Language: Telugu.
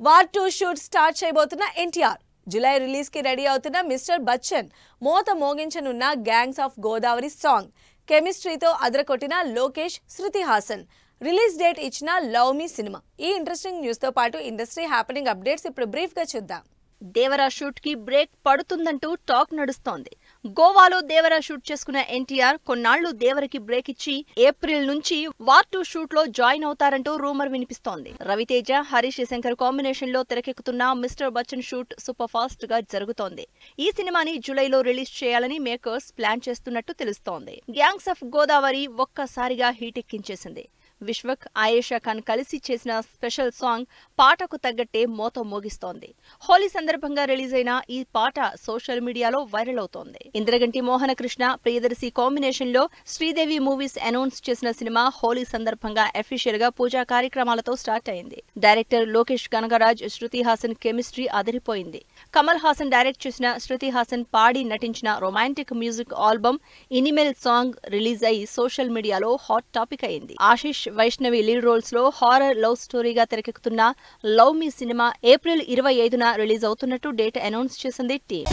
వార్ 2 షూట్ స్టార్ట్ చేయబోతున్న ఎన్టీఆర్ జూలై రిలీజ్ కి రెడీ అవుతున్న మిస్టర్ బచ్చన్ మోత మోగించనున్న గ్యాంగ్స్ ఆఫ్ గోదావరి సాంగ్ కెమిస్ట్రీతో అదరకొట్టిన లోకేష్ శృతి హాసన్ రిలీజ్ డేట్ ఇచ్చిన లవ్ మీ సినిమా ఈ ఇంట్రెస్టింగ్ న్యూస్ తో పాటు ఇండస్ట్రీ హ్యాపెనింగ్ అప్డేట్స్ ఇప్పుడు బ్రీఫ్ గా చూద్దాం. దేవరా షూట్ కి బ్రేక్ పడుతుందంటూ టాక్ నడుస్తోంది. గోవాలో దేవరా షూట్ చేసుకున్న ఎన్టీఆర్ కొన్నాళ్లు దేవరకి బ్రేక్ ఇచ్చి ఏప్రిల్ నుంచి వార్ 2 షూట్ లో జాయిన్ అవుతారంటూ రూమర్ వినిపిస్తోంది. రవితేజ, హరీష్ శంకర్ కాంబినేషన్ లో తెరకెక్కుతున్న mister Bachchan shoot super fast గా జరుగుతోంది. ఈ సినిమాని జూలైలో రిలీజ్ చేయాలని మేకర్స్ ప్లాన్ చేస్తున్నట్టు తెలుస్తోంది. గ్యాంగ్స్ ఆఫ్ గోదావరి ఒక్కసారిగా హీట్ ఎక్కించేసింది. విశ్వక్, ఆయేషా ఖాన్ కలిసి చేసిన స్పెషల్ సాంగ్ పాటకు తగ్గట్టే మోత మోగిస్తోంది. హోలీ సందర్భంగా రిలీజ్ అయిన ఈ పాట సోషల్ మీడియాలో వైరల్ అవుతోంది. ఇంద్రగంటి మోహనకృష్ణ, ప్రియదర్శి కాంబినేషన్ లో శ్రీదేవి మూవీస్ అనౌన్స్ చేసిన సినిమా హోలీ సందర్భంగా అఫీషియల్ గా పూజా కార్యక్రమాలతో స్టార్ట్ అయింది. డైరెక్టర్ లోకేష్ కనగరాజ్, శృతి హాసన్ కెమిస్ట్రీ అదిరిపోయింది. కమల్ హాసన్ డైరెక్ట్ చేసిన, శృతి హాసన్ పాడి నటించిన romantic music album Inimel song release అయి సోషల్ మీడియాలో హాట్ టాపిక్ అయింది. ఆశిష్, వైష్ణవి లీడ్ రోల్స్ లో హారర్ లవ్ స్టోరీగా తెరకెక్కుతున్న లవ్ మీ సినిమా ఏప్రిల్ 25న రిలీజ్ అవుతున్నట్టు డేట్ అనౌన్స్ చేసింది టీమ్.